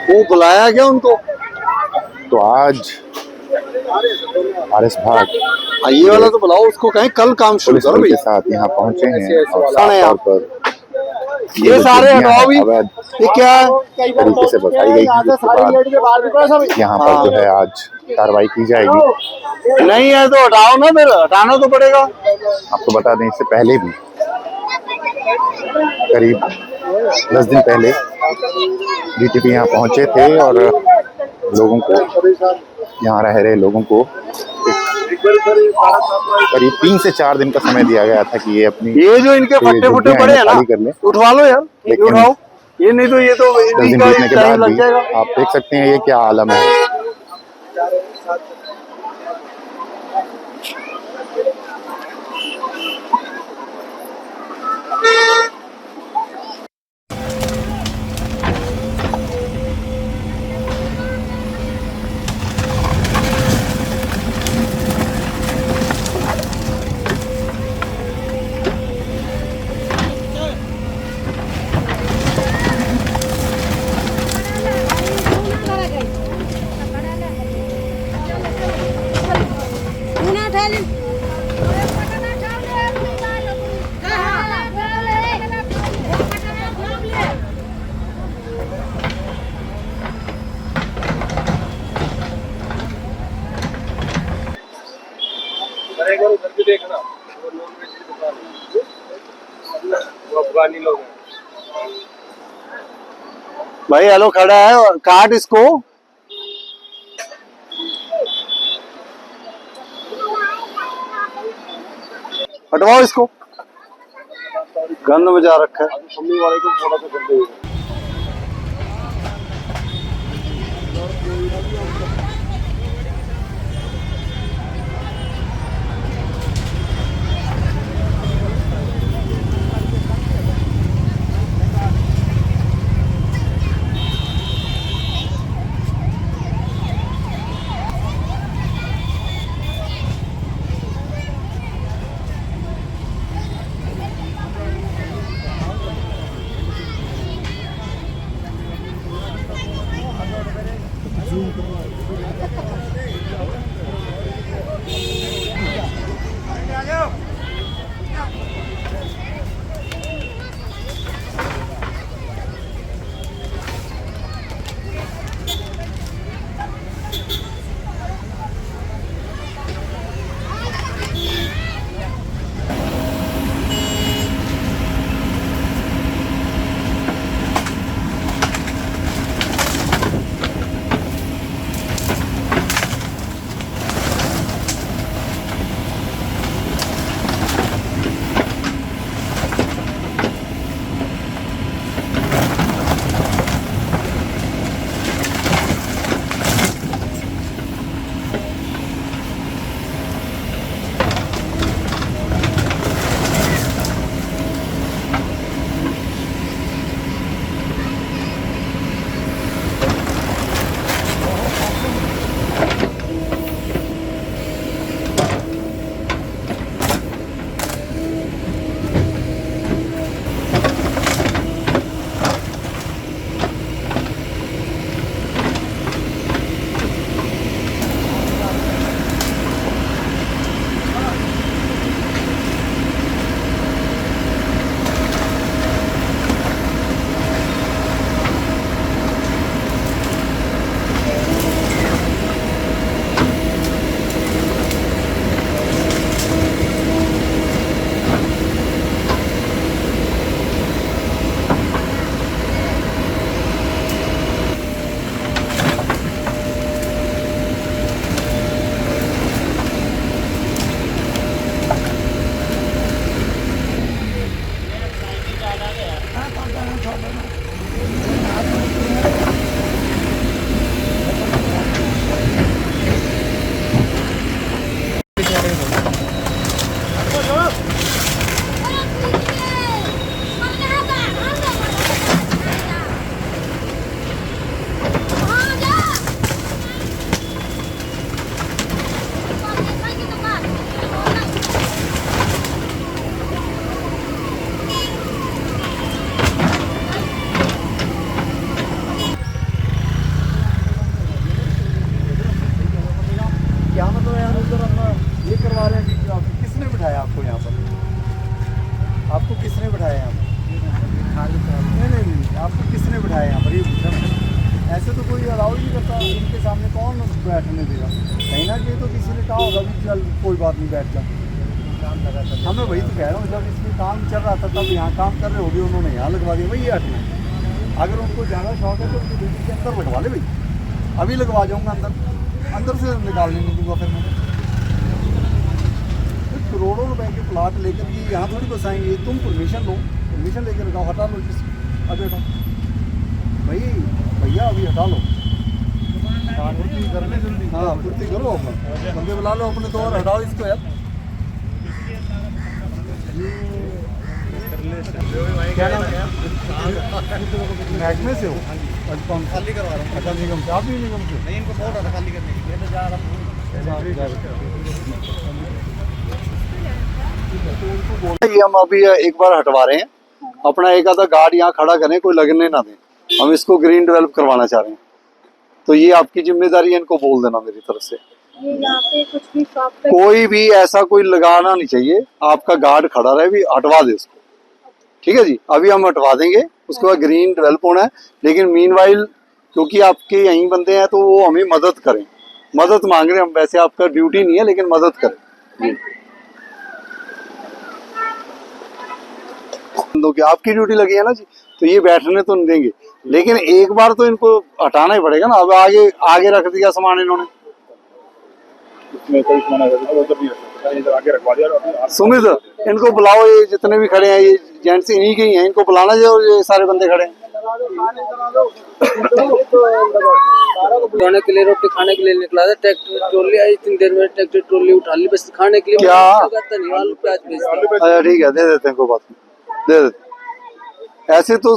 वो बुलाया क्या उनको? तो आज आरएस भाट ये वाला तो बुलाओ उसको, कहें कल काम शुरू पुलिस करो बल भाई। के साथ यहाँ पहुंचे हैं और कौन है साफ तौर आप? पर ये जो सारे टिड्डियां हटाओ भी। हैं अवैध ये क्या है? तरीके से बसाई गई थी, जिसके बाद यहाँ पर जो है आज कार्रवाई की जाएगी। नहीं है तो हटाओ ना, फिर हटाना तो पड़ेगा। आपको बता दें, इससे पहले भी करीब 10 दिन पहले डीटीपी यहाँ पहुंचे थे और लोगों को, यहाँ रह रहे लोगों को करीब 3 से 4 दिन का समय दिया गया था कि ये अपनी ये जो इनके फट्टे फुट्टे पड़े हैं ना, खाली कर लें। उठवा लो यार, लेकिन उठाओ। ये नहीं तो ये तो 10 दिन बीतने के टाइम बाद लग भी जाएगा। आप देख सकते हैं ये क्या आलम है। उधर भी देखना, वो नॉनवेज की दुकान है, वो अफगानी लोग हैं भाई। हेलो खड़ा है, काट इसको। हटवाओ इसको, गंद में जा रखा है। मम्मी वाले को थोड़ा सा कर दो। बिठाया यहाँ पर? नहीं, आपको किसने बिठाया यहाँ पर, ये पूछा मैंने। ऐसे तो कोई अलाउ ही नहीं करता, इनके सामने कौन बैठने देगा? कहीं ना कहीं तो किसी ने कहा होगा भी चल कोई बात नहीं बैठ जा। हमें वही तो कह रहा हूँ, जब इसमें काम चल रहा था तब यहाँ काम कर रहे होगी, उन्होंने यहाँ लगवा दिया भाई, ये हटना है। अगर उनको ज़्यादा शौक है तो उनकी ड्यूटी के अंदर लगवा ले भाई, अभी लगवा जाऊँगा अंदर से निकालने नहीं दूँगा फिर मैं। करोड़ों रुपए के प्लाट लेकर के यहाँ थोड़ी बसाएंगे, तुम परमिशन लो, परमिशन लेकर लगाओ, हटा लो जिस अभी हटाओ भाई, भैया अभी हटा लो, करने जल्दी। हाँ पूर्ति करो, अपना बंदे बुला लो अपने तो, और हटाओ इसको यार। क्या नाम है? महकमे से हो? खाली करवा रहा हूँ। अच्छा निगम से, आप भी निगम से? नहीं, इनको बहुत ज़्यादा खाली करने के लिए तो जा रहा हूँ। ये हम अभी एक बार हटवा रहे हैं, अपना एक आधा गार्ड यहाँ खड़ा करें, कोई लगने ना दें, हम इसको ग्रीन डेवलप करवाना चाह रहे हैं, तो ये आपकी जिम्मेदारी है, इनको बोल देना मेरी तरफ से। ये यहाँ पे कुछ भी शॉप पे कोई भी ऐसा कोई लगाना नहीं चाहिए, आपका गार्ड खड़ा रहे, भी हटवा दे उसको, ठीक है जी। अभी हम हटवा देंगे, उसके बाद ग्रीन डेवलप होना है, लेकिन मीनवाइल क्योंकि आपके यहीं बंदे हैं तो वो हमें मदद करें, मदद मांग रहे हैं हम, वैसे आपका ड्यूटी नहीं है लेकिन मदद करें जी। कि आपकी ड्यूटी लगी है ना जी, तो ये बैठने तो नहीं देंगे, लेकिन एक बार तो इनको हटाना ही पड़ेगा ना। अब आगे आगे रख दिया सामान इन्होंने, सुमित इनको बुलाओ, ये जितने भी खड़े हैं ये जेंट्स इन्हीं के ही हैं, इनको बुलाना चाहिए, और ये सारे बंदे खड़े हैं। खाने के लिए, रोटी खाने के लिए निकला था, ट्रैक्टर ट्रॉली आई, इतनी देर में ट्रैक्टर ट्रॉली उठा ली, बस खाने के लिए। क्या? नहीं, आलू प्याज बेचता। अच्छा ठीक है, दे देते हैं, कोई बात नहीं, दे देते। ऐसे तो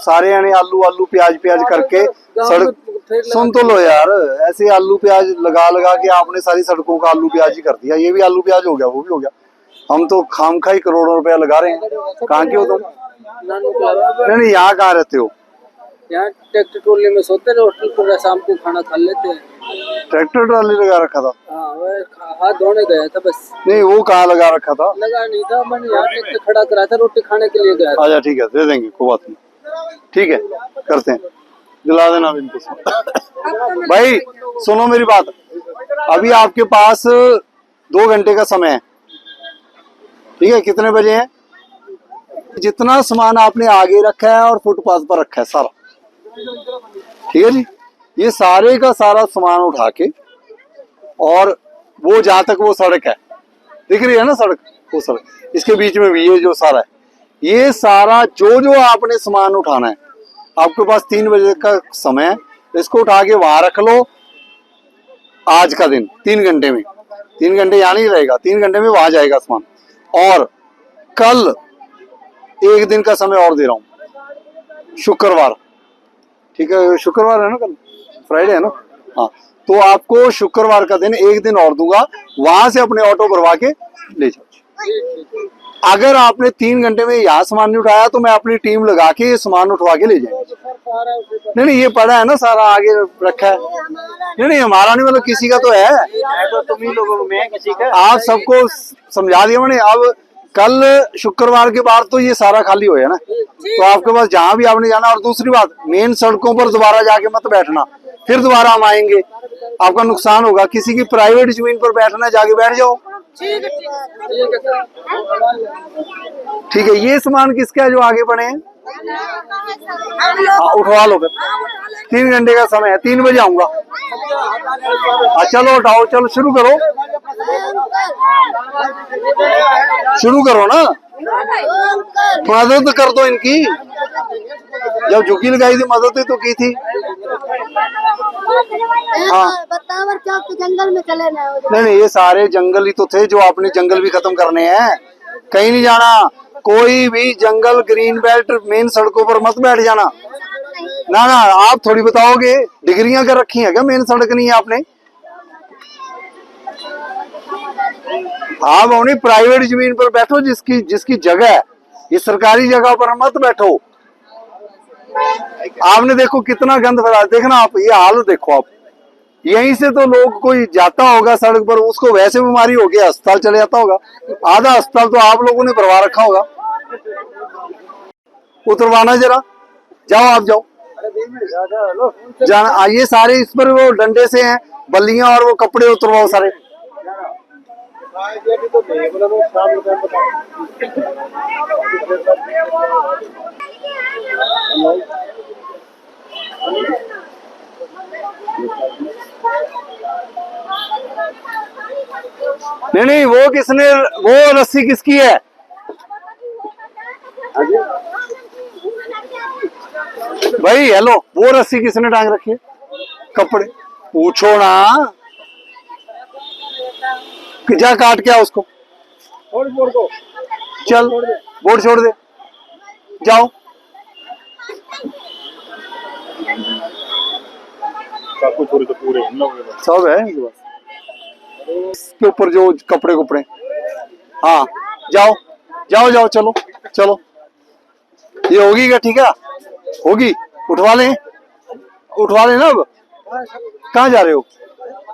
सारे यानी आलू आलू प्याज प्याज करके सड़क, सुन तो लो यार, ऐसे आलू प्याज लगा लगा के आपने सारी सड़कों का आलू प्याज ही कर दिया। ये भी आलू प्याज हो गया, वो भी हो गया। हम तो खामखा ही करोड़ों रुपया लगा रहे हैं। कहाँ के हो तुम? नहीं, यहाँ कहाँ रहते हो? यहाँ ट्रैक्टर ट्रॉली में सोते हैं, होटल पर शाम को खाना खा लेते हैं। ट्रैक्टर ट्रॉली लगा रखा था? हाँ, हाथ धोने गया था बस। नहीं, वो कहाँ लगा रखा था? लगा नहीं था, मैंने यहाँ ट्रैक्टर खड़ा करा था, रोटी खाने के लिए गया था। अच्छा ठीक है, दे देंगे, कोई बात नहीं, ठीक है करते हैं, दिला देना अब इनको। भाई सुनो मेरी बात, अभी आपके पास 2 घंटे का समय है, ठीक है? कितने बजे हैं? जितना सामान आपने आगे रखा है और फुटपाथ पर रखा है सारा, ठीक है जी, ये सारे का सारा सामान उठा के, और वो जहां तक वो सड़क है दिख रही है ना, सड़क, वो सड़क इसके बीच में भी ये जो सारा है, ये सारा जो आपने सामान उठाना है, आपके पास 3 बजे का समय है, इसको उठा के वहां रख लो। आज का दिन 3 घंटे में, 3 घंटे यहाँ नहीं रहेगा, 3 घंटे में वहां जाएगा सामान। और कल 1 दिन का समय और दे रहा हूं, शुक्रवार, ठीक है? शुक्रवार है ना, कल फ्राइडे है ना? हाँ, तो आपको शुक्रवार का दिन 1 दिन और दूंगा, वहां से अपने ऑटो भरवा के ले जाओ। अगर आपने 3 घंटे में यहाँ सामान नहीं उठाया तो मैं अपनी टीम लगा के ये सामान उठवा के ले जाएंगे। नहीं, ये पड़ा है ना सारा, आगे रखा है। नहीं, हमारा नहीं, मतलब किसी का तो है, तो तुम ही लोगों में किसी का। आप सबको समझा दिया मैंने। अब कल शुक्रवार के बाद तो ये सारा खाली हो है ना, तो आपके पास जहां भी आपने जाना। और दूसरी बात, मेन सड़कों पर दोबारा जाके मत बैठना, फिर दोबारा हम आएंगे, आपका नुकसान होगा। किसी की प्राइवेट जमीन पर बैठना, जाके बैठ जाओ, ठीक है? ये सामान किसका है जो आगे पड़े हैं? उठवा लो फिर, 3 घंटे का समय है, 3 बजे आऊंगा। चलो उठाओ, चलो शुरू करो, शुरू करो ना, मदद कर दो इनकी। जब झुकी लगाई थी मदद तो की थी। हाँ बताओ क्या जंगल में चले ना? नहीं, ये सारे जंगल ही तो थे, जो आपने जंगल भी खत्म करने हैं। कहीं नहीं जाना, कोई भी जंगल, ग्रीन बेल्ट, मेन सड़कों पर मत बैठ जाना। ना ना, आप थोड़ी बताओगे, डिग्रियां कर रखी है क्या? मेन सड़क नहीं है आपने? आप अपनी प्राइवेट जमीन पर बैठो, जिसकी जगह है, ये सरकारी जगह पर मत बैठो। आपने देखो कितना गंद फैला, देखना आप, ये हाल देखो आप। यहीं से तो लोग कोई जाता होगा सड़क पर, उसको वैसे बीमारी हो गया, अस्पताल चले जाता होगा। आधा अस्पताल तो आप लोगों ने भरवा रखा होगा। उतरवाना जरा, जाओ आप जाओ, जाना आइए सारे इस पर वो डंडे से हैं बल्लियां और वो कपड़े उतरवाओ सारे। नहीं नहीं वो किसने, वो रस्सी किसकी है? भाई हेलो, वो रस्सी किसने टांग रखी है? कपड़े पूछो ना, कि जा काट के आ उसको, चल बोर्ड छोड़ दे, जाओ। सब है इनके पास, इसके ऊपर जो कपड़े कपड़े, हाँ जाओ जाओ जाओ, चलो चलो, ये होगी क्या? ठीक है होगी, उठवा लें, उठवा लें ना। अब कहाँ जा रहे हो,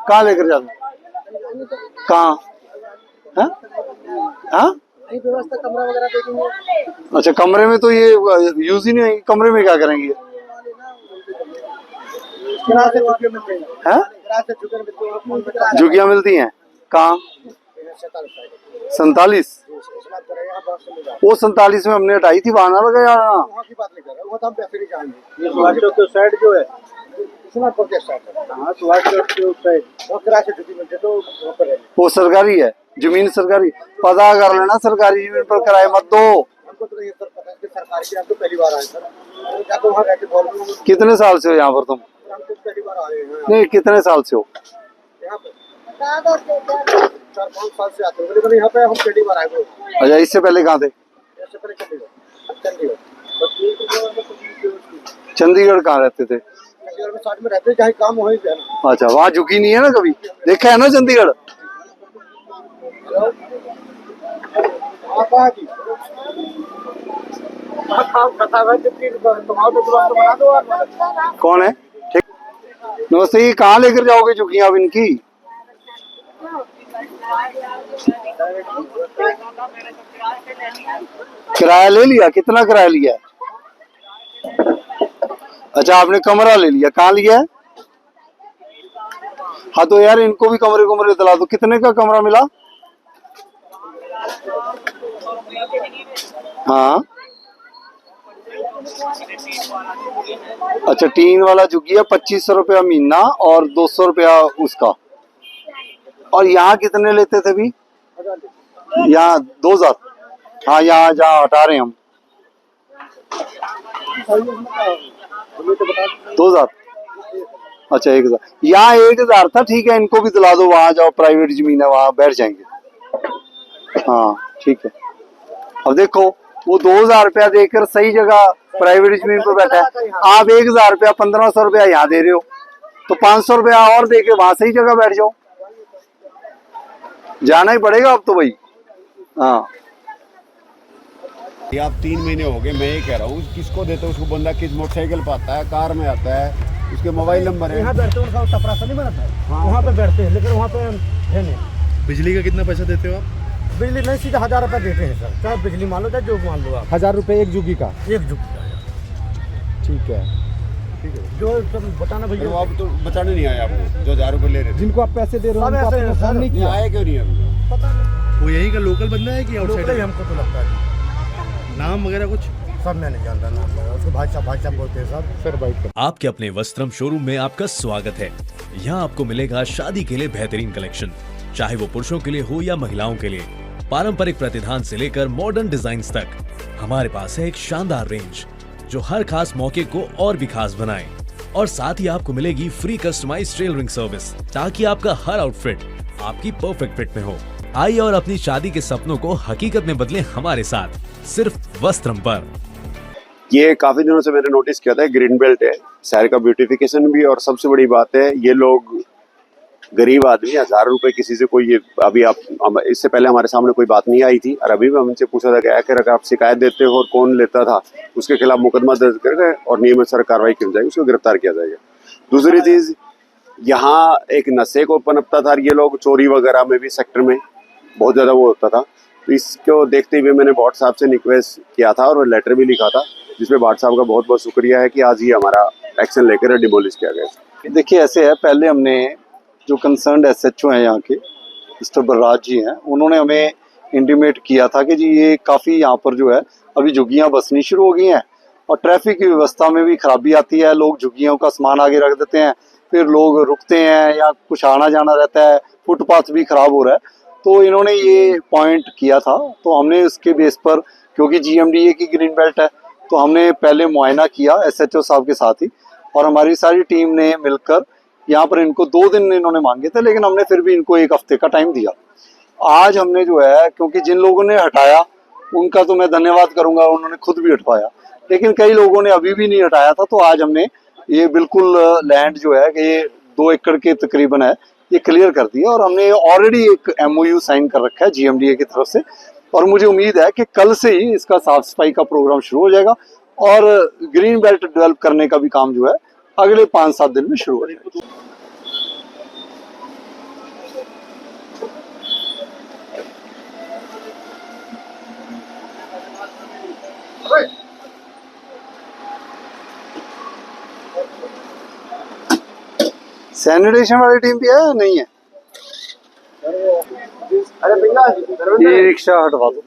कहाँ लेकर जा रहे हो, कहाँ? हाँ हाँ व्यवस्था कमरा वगैरह देखेंगे। अच्छा कमरे में तो ये यूज ही नहीं होगी, कमरे में क्या करेंगे? हैं? झुग्गियाँ मिलती हैं कहाँ? 47, वो 47 में हमने हटाई थी, बहाना लगाया ना। साइड जो है वो सरकारी है, जमीन सरकारी, पता कर लेना, सरकारी जमीन पर किराए मत दो। हमको तो नहीं सर पता, सरकार की, हम तो पहली बार आए सर, क्या तो वहाँ रहते बोल। कितने साल से हो यहाँ पर तुम? हम तो पहली बार आए हैं नहीं कितने साल से हो यहाँ पे? 4-5 साल से आते हैं, लेकिन यहाँ पे हम पहली बार आए हुए। अच्छा इससे पहले कहाँ थे? इससे पहले चंडीगढ़ चंडीगढ़ कहाँ रहते थे? चंडीगढ़ में साथ में रहते, चाहे काम वहीं पे है ना। अच्छा वहाँ झुकी नहीं है ना कभी, देखा है ना चंडीगढ़? कौन है? ठीक नमस्ते, ये कहाँ लेकर जाओगे झुकियाँ अब इनकी? किराया ले लिया? कितना किराया लिया? अच्छा आपने कमरा ले लिया, कहाँ लिया है? हाँ तो यार इनको भी कमरे कमरे दिला दो। कितने का कमरा मिला? हाँ अच्छा टीन वाला झुग्गिया 2500 रुपया महीना और 200 रुपया उसका। और यहाँ कितने लेते थे भी? यहाँ 2000। हाँ यहाँ जहाँ हटा रहे हैं हम 2000। अच्छा 1000, यहाँ 1000 था, ठीक है इनको भी दिला दो। वहां जाओ, प्राइवेट जमीन है वहां बैठ जाएंगे। हाँ ठीक है। अब देखो वो 2000 रुपया देकर सही जगह प्राइवेट जमीन पर बैठा है, आप 1000 रुपया 1500 रुपया यहाँ दे रहे हो, तो 500 रुपया और देके वहां सही जगह बैठ जाओ। जाना ही पड़ेगा अब तो भाई। हाँ ये आप 3 महीने हो गए, मैं ये कह रहा हूँ किसको देते हो उसको, बंदा किस मोटरसाइकिल पे आता है, कार में आता है, उसके मोबाइल नंबर है। यहाँ बैठते हैं, टपरा सा नहीं बनता है, वहाँ पे बैठते हैं, लेकिन वहाँ पे है नहीं। बिजली का कितना पैसा देते हो आप? बिजली नहीं, सीधा 1000 रुपये देते हैं सर, चाहे बिजली मान लो चाहे जो मान लो आप। 1000 रुपये एक जुगी का? एक जुग का। ठीक है ठीक है। जो सब बताना फिर वो भैया, आप तो बचाने नहीं आए आपको, जो 1000 रुपये ले रहे थे, जिनको आप पैसे दे रहे हो सब उनको ऐसे आपने हैं फोन सर। नहीं नहीं किया? आए क्यों नहीं अभी? पता नहीं, वो यही का लोकल बंदा है कि लोग आउटसाइडर? हमको तो लगता है नाम वगैरह कुछ? सब मैं नहीं जानता नाम लगा, उसको भाई साहब बोलते हैं सब। सर बाइक आपके अपने वस्त्रम शोरूम में आपका स्वागत है। यहाँ आपको मिलेगा शादी के लिए बेहतरीन कलेक्शन, चाहे वो पुरुषों के लिए हो या महिलाओं के लिए। पारंपरिक प्रतिधान से लेकर मॉडर्न डिजाइन तक हमारे पास है एक शानदार रेंज जो हर खास मौके को और भी खास बनाए। और साथ ही आपको मिलेगी फ्री कस्टमाइज टेलरिंग सर्विस, ताकि आपका हर आउटफिट आपकी परफेक्ट फिट में हो। आइए और अपनी शादी के सपनों को हकीकत में बदलें हमारे साथ, सिर्फ वस्त्रम पर। ये काफी दिनों से मैंने नोटिस किया था, ग्रीन बेल्ट है, शहर का ब्यूटिफिकेशन भी, और सबसे बड़ी बात है ये लोग गरीब आदमी 1000 रुपए किसी से कोई, अभी आप इससे पहले हमारे सामने कोई बात नहीं आई थी, और अभी भी हमसे पूछा था कि अगर आप शिकायत देते हो और कौन लेता था उसके खिलाफ मुकदमा दर्ज करके और नियमानुसार कार्रवाई की जाएगी, उसको गिरफ्तार किया जाएगा। दूसरी चीज, यहाँ एक नशे को पनपता था, ये लोग चोरी वगैरह में भी सेक्टर में बहुत ज्यादा वो होता था, तो इसको देखते हुए मैंने बॉट साहब से रिक्वेस्ट किया था और लेटर भी लिखा था जिसमें भाट साहब का बहुत बहुत शुक्रिया है कि आज ये हमारा एक्शन लेकर डिमोलिश किया गया। देखिए ऐसे है, पहले हमने जो कंसर्न्ड SHO हैं यहाँ के मिस्टर बलराज जी हैं, उन्होंने हमें इंटीमेट किया था कि जी ये काफ़ी यहाँ पर जो है अभी झुग्गियाँ बसनी शुरू हो गई हैं और ट्रैफिक की व्यवस्था में भी खराबी आती है। लोग झुग्गियों का सामान आगे रख देते हैं, फिर लोग रुकते हैं या कुछ आना जाना रहता है, फुटपाथ भी खराब हो रहा है। तो इन्होंने ये पॉइंट किया था, तो हमने उसके बेस पर, क्योंकि GMDA की ग्रीन बेल्ट है, तो हमने पहले मुआयना किया SHO साहब के साथ ही, और हमारी सारी टीम ने मिलकर यहाँ पर इनको 2 दिन इन्होंने मांगे थे, लेकिन हमने फिर भी इनको 1 हफ्ते का टाइम दिया। आज हमने जो है, क्योंकि जिन लोगों ने हटाया उनका तो मैं धन्यवाद करूंगा, उन्होंने खुद भी हटवाया, लेकिन कई लोगों ने अभी भी नहीं हटाया था। तो आज हमने ये बिल्कुल लैंड जो है कि ये 2 एकड़ के तकरीबन है, ये क्लियर कर दिया और हमने ऑलरेडी एक MOU साइन कर रखा है GMDA की तरफ से, और मुझे उम्मीद है कि कल से ही इसका साफ सफाई का प्रोग्राम शुरू हो जाएगा और ग्रीन बेल्ट डेवलप करने का भी काम जो है अगले 5-7 दिन में शुरू हो जाएगा। सैनिटेशन वाली टीम भी है या नहीं है? अरे भैया ये रिक्शा हटवा दो।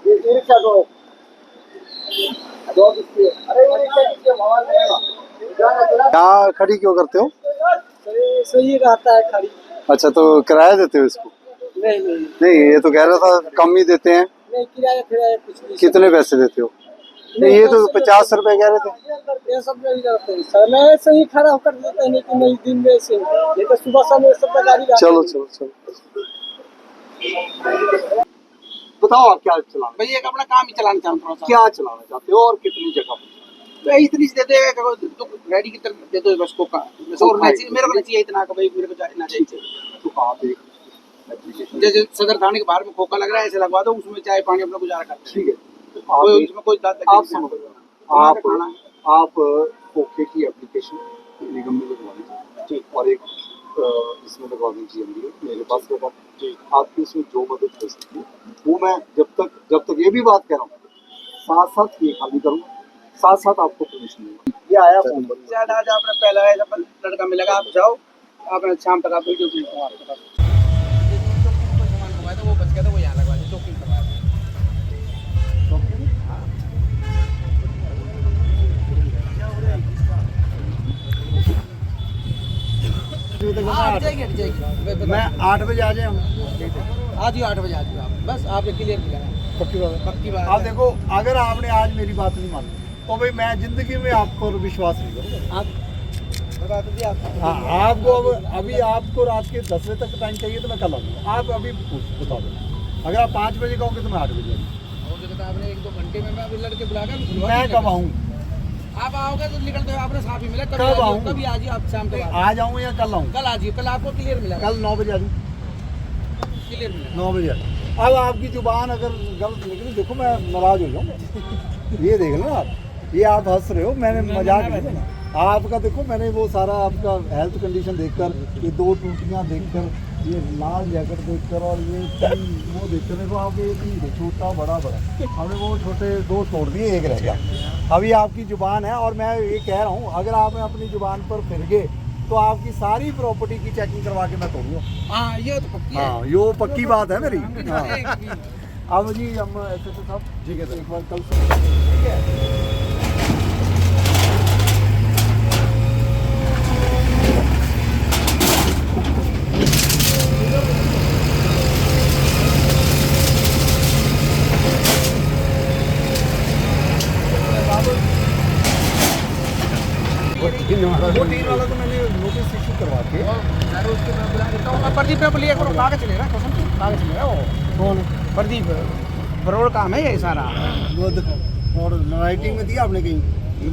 ये रिक्शा दो। अरे ये रिक्शा किसके भगवान ने यहाँ खड़ी क्यों करते हो? सही रहता है खड़ी। अच्छा, तो किराया देते हो इसको? नहीं नहीं, ये तो कह रहा था कम ही देते हैं। नहीं, किराया फिराया कुछ नहीं। कितने पैसे देते हो? नहीं, ये तो 50 रुपए कह रहे थे। ये सब नहीं करते हैं सर, मैं सही खड़ा होकर देते हैं कि नहीं दिन में से, ये तो सुबह शाम ये सब गाड़ी चलो चलो चलो, बताओ आप क्या चलाना? भैया एक अपना काम ही चलाना चाहता हूँ। क्या चलाना चाहते हो और कितनी जगह पर? तो इतनी सी देते हैं तो गाड़ी की तरफ दे दो बस को का, और मेरे को नहीं चाहिए इतना का भाई, मेरे को ना चाहिए। तो आप एक एप्लीकेशन, जैसे सदर थाने के बाहर में खोखा लग रहा है, ऐसे लगवा दो, उसमें चाय पानी अपना गुजारा करते हैं। ठीक है, तो कोई उसमें कोई आप समझ लो, आप ओके की एप्लीकेशन निगम में लगवा दीजिए और एक इसमें लगवा दीजिए GMDA मेरे पास लगा। आपकी इसमें जो मदद कर सकती है वो मैं जब तक ये भी बात कह रहा हूँ, साथ साथ ये खाली करूँगा, साथ साथ आपको परमिशन दूंगा। ये आया फोन पर, ज्यादा आज आपने पहला है जब लड़का मिलेगा, आप जाओ, आपने शाम तक आप वीडियो भेजो आपके पास। वो बच गया था, वो यहाँ लगवा दे, चौकी करवा दे। मैं 8 बजे आ जाऊँ। आज ही 8 बजे आ जाओ आप, बस आपने क्लियर किया। पक्की बात। आप देखो, अगर आपने आज मेरी बात नहीं मानी तो भाई मैं जिंदगी में आप पर विश्वास नहीं करूँगा। आप बता दीजिए आप। हाँ, आपको अभी आपको रात के 10 बजे तक टाइम चाहिए तो मैं कल आऊँगा। आप अभी बता दो, अगर आप 5 बजे कहोगे तो मैं 8 बजे आऊँगा। आपने 1-2 घंटे में मैं अभी लड़के बुला कर मैं कब आऊँ? आप आओगे तो निकलते हुए आपने साफ ही मिला। कब आऊँ? कभी आज ही आप शाम के बाद आ जाऊँ या कल आऊँ? कल आ जाइए, कल आपको क्लियर मिला। कल 9 बजे आ जाऊँ। क्लियर मिला 9 बजे आ जाऊँ। अब आपकी जुबान अगर गलत निकली, देखो मैं नाराज हो जाऊँगा। ये देख लो आप, ये आप हंस रहे हो, मैंने मजाक नहीं करना। आपका देखो, मैंने वो सारा आपका हेल्थ कंडीशन देखकर, ये 2 टूटियाँ देखकर, ये लाल जैकेट देखकर और ये वो देखकर, देखो आप एक ही छोटा बड़ा हमने वो छोटे 2 तोड़ दिए, 1 रह गया। अभी आपकी जुबान है और मैं ये कह रहा हूँ, अगर आप अपनी जुबान पर फिर गए तो आपकी सारी प्रॉपर्टी की चेकिंग करवा के मैं तोड़ूंगा। हाँ, ये तो पक्की है। हाँ, ये पक्की बात है मेरी। हाँ। अब जी हम SHO साहब, ठीक है, एक बार कल से, ठीक है। वो 3 वाला तो मैंने नोटिस इशू करवा के उसके मैं बुला देता हूँ। प्रदीप ने बोलिए कागज ले रहा, कसम से कागज ले रहा। वो कौन? प्रदीप बरोड़ काम है ये सारा। वो देखो, और राइटिंग में दिया आपने कहीं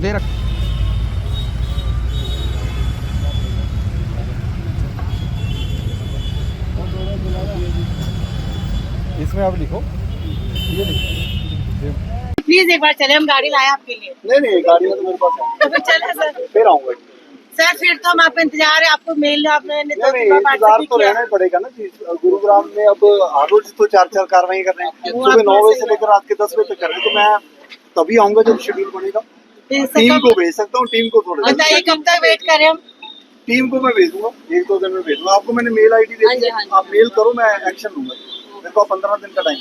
दे रख। इसमें आप लिखो, ये लिखो। प्लीज एक बार चले, हम गाड़ी लाए आपके लिए। नहीं गाड़ी में तो मेरे पास है, तो फिर चले सर। फिर आऊँगा। सर फिर तो हम आपका इंतजार है, आपको मेल आपने इंतजार तो रहना ही पड़ेगा ना जी। गुरुग्राम में अब हर रोज तो 4 कार्रवाई कर रहे हैं, सुबह 9 बजे से लेकर रात के 10 बजे तक कर रहे हैं, तो मैं तभी आऊंगा जब शेड्यूल बनेगा। टीम को भेज सकता हूँ, टीम को थोड़ा बताइए कब तक वेट करें हम? टीम को मैं भेज दूंगा, 1-2 दिन में भेज दूंगा आपको। मैंने मेल आईडी दे दी, आप मेल करो, मैं एक्शन लूंगा। मेरे को 15 दिन का टाइम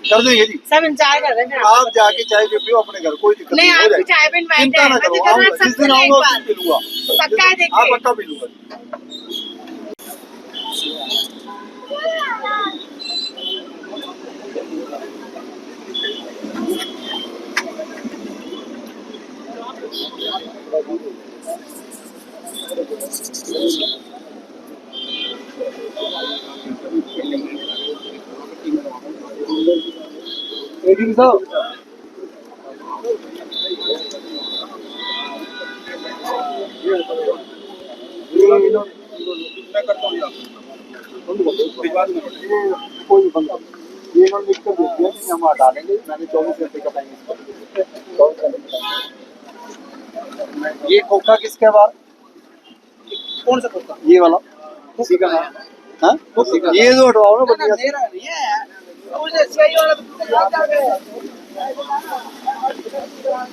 कर देंगे जी। सब इंतजार कर रहे हैं। आप जाके चाय भी पियो अपने घर, कोई दिक्कत नहीं, हो आपकी जाएगी। चाय भी इनवाइट चिंता है, ना करो, आऊंगा जिस दिन आऊंगा उस दिन पी लूंगा। पक्का है, देखिए। हाँ पक्का पी लूंगा। एडीएम साहब, मैं करता हूँ कोई बंदा ये इन्होंने लिख कर दे दिया कि हम हटा देंगे। मैंने 24 घंटे का टाइम। ये खोखा किसके बार? कौन सा खोखा? ये वाला किसी का नाम? हाँ ये जो हटवाओ ना बढ़िया से।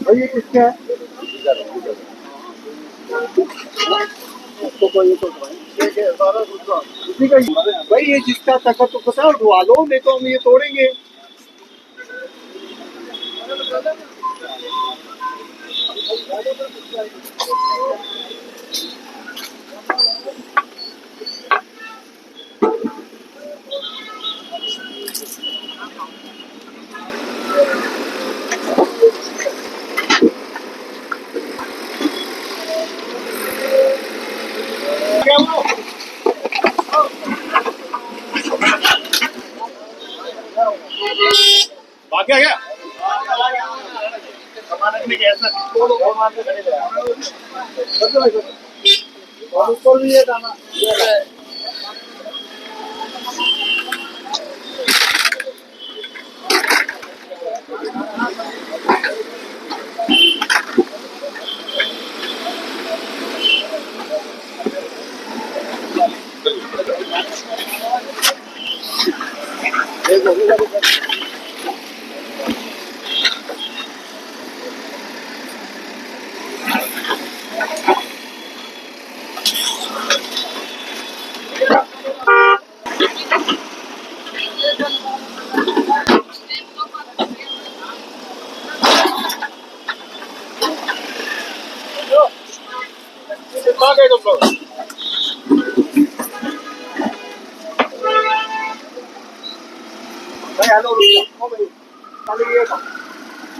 भाई ये किसका है? तो कोई तो इसी का भाई, ये जिसका तकत तो पता उठवा लो, नहीं तो हम ये तोड़ेंगे। बाकी आ गया और ऊपर भी ये दाना हेलो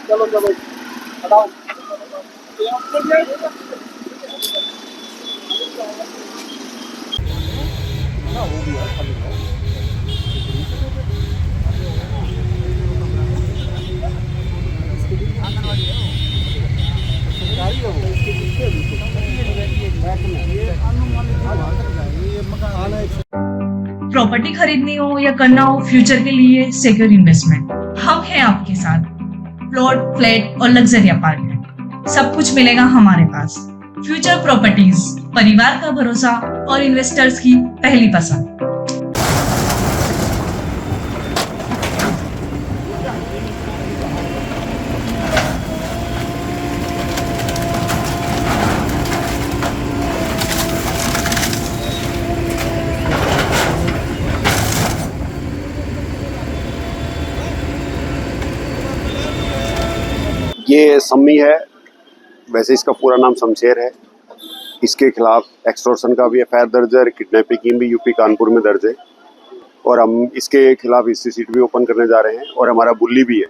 चलो चलो हटाओ। प्रॉपर्टी खरीदनी हो या करना हो फ्यूचर के लिए सिक्योर इन्वेस्टमेंट, हम हैं आपके साथ। प्लॉट, फ्लैट और लग्जरी अपार्टमेंट सब कुछ मिलेगा हमारे पास। फ्यूचर प्रॉपर्टीज, परिवार का भरोसा और इन्वेस्टर्स की पहली पसंद। ये सम्मी है, वैसे इसका पूरा नाम शमशेर है। इसके खिलाफ एक्सटॉर्शन का भी एफआईआर दर्ज है, किडनैपिंग की भी यूपी कानपुर में दर्ज है और हम इसके खिलाफ हिस्ट्री शीट भी ओपन करने जा रहे हैं। और हमारा बुल्ली भी है,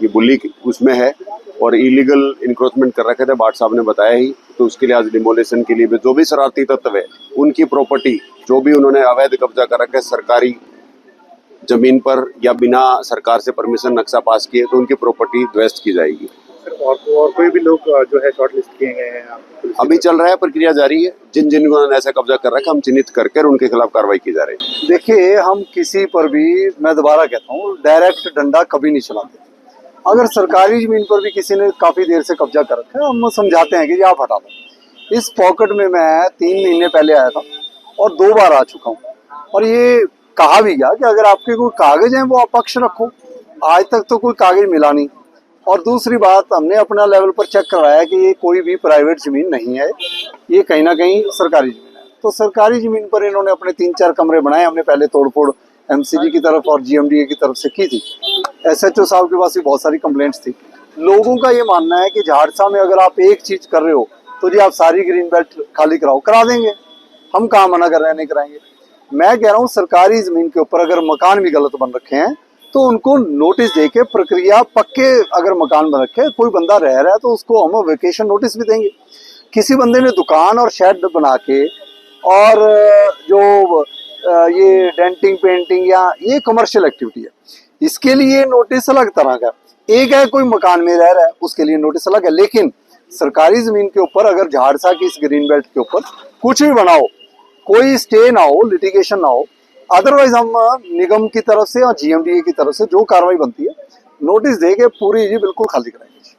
ये बुल्ली उसमें है और इलीगल इंक्रोचमेंट कर रखे थे, भाट साहब ने बताया ही। तो उसके लिए आज डिमोलेशन के लिए भी जो भी शरारती तत्व है उनकी प्रॉपर्टी जो भी उन्होंने अवैध कब्जा कर रखा है सरकारी जमीन पर या बिना सरकार से परमिशन नक्शा पास किए, तो उनकी प्रॉपर्टी ध्वस्त की जाएगी। और कोई भी लोग जो है शॉर्ट लिस्ट किए गए हैं? अभी चल रहा है, प्रक्रिया जारी है। जिन जिन उन्होंने ऐसा कब्जा कर रखा है हम चिन्हित करके उनके खिलाफ कार्रवाई की जा रही है। देखिए, हम किसी पर भी, मैं दोबारा कहता हूँ, डायरेक्ट डंडा कभी नहीं चलाते। अगर सरकारी जमीन पर भी किसी ने काफी देर से कब्जा कर रखा है, हम समझाते हैं कि आप हटा दो। इस पॉकेट में मैं 3 महीने पहले आया था और 2 बार आ चुका हूँ, और ये कहा भी गया कि अगर आपके कोई कागज हैं वो आप पक्ष रखो। आज तक तो कोई कागज मिला नहीं। और दूसरी बात, हमने अपना लेवल पर चेक करवाया कि ये कोई भी प्राइवेट जमीन नहीं है, ये कहीं ना कहीं सरकारी जमीन है। तो सरकारी जमीन पर इन्होंने अपने 3-4 कमरे बनाए। हमने पहले तोड़फोड़ एमसीडी की तरफ और जीएमडीए की तरफ से की थी। एसएचओ साहब के पास भी बहुत सारी कंप्लेंट्स थी। लोगों का ये मानना है कि झाड़सा में अगर आप एक चीज कर रहे हो तो जी आप सारी ग्रीन बेल्ट खाली कराओ, करा देंगे, हम कहाँ मना कर रहे हैं नहीं कराएंगे। मैं कह रहा हूँ सरकारी जमीन के ऊपर अगर मकान भी गलत बन रखे हैं तो उनको नोटिस देके प्रक्रिया पक्के, अगर मकान बन रखे कोई बंदा रह रहा है तो उसको हम वेकेशन नोटिस भी देंगे। किसी बंदे ने दुकान और शेड बना के और जो ये डेंटिंग पेंटिंग या ये कमर्शियल एक्टिविटी है, इसके लिए नोटिस अलग तरह का। एक है कोई मकान में रह रहा है उसके लिए नोटिस अलग है, लेकिन सरकारी जमीन के ऊपर अगर झाड़सा की इस ग्रीन बेल्ट के ऊपर कुछ भी बनाओ, कोई स्टे ना हो, लिटिगेशन ना हो, अदरवाइज हम निगम की तरफ से और जीएमडीए की तरफ से जो कार्रवाई बनती है नोटिस देके पूरी जी बिल्कुल खाली कराएंगे।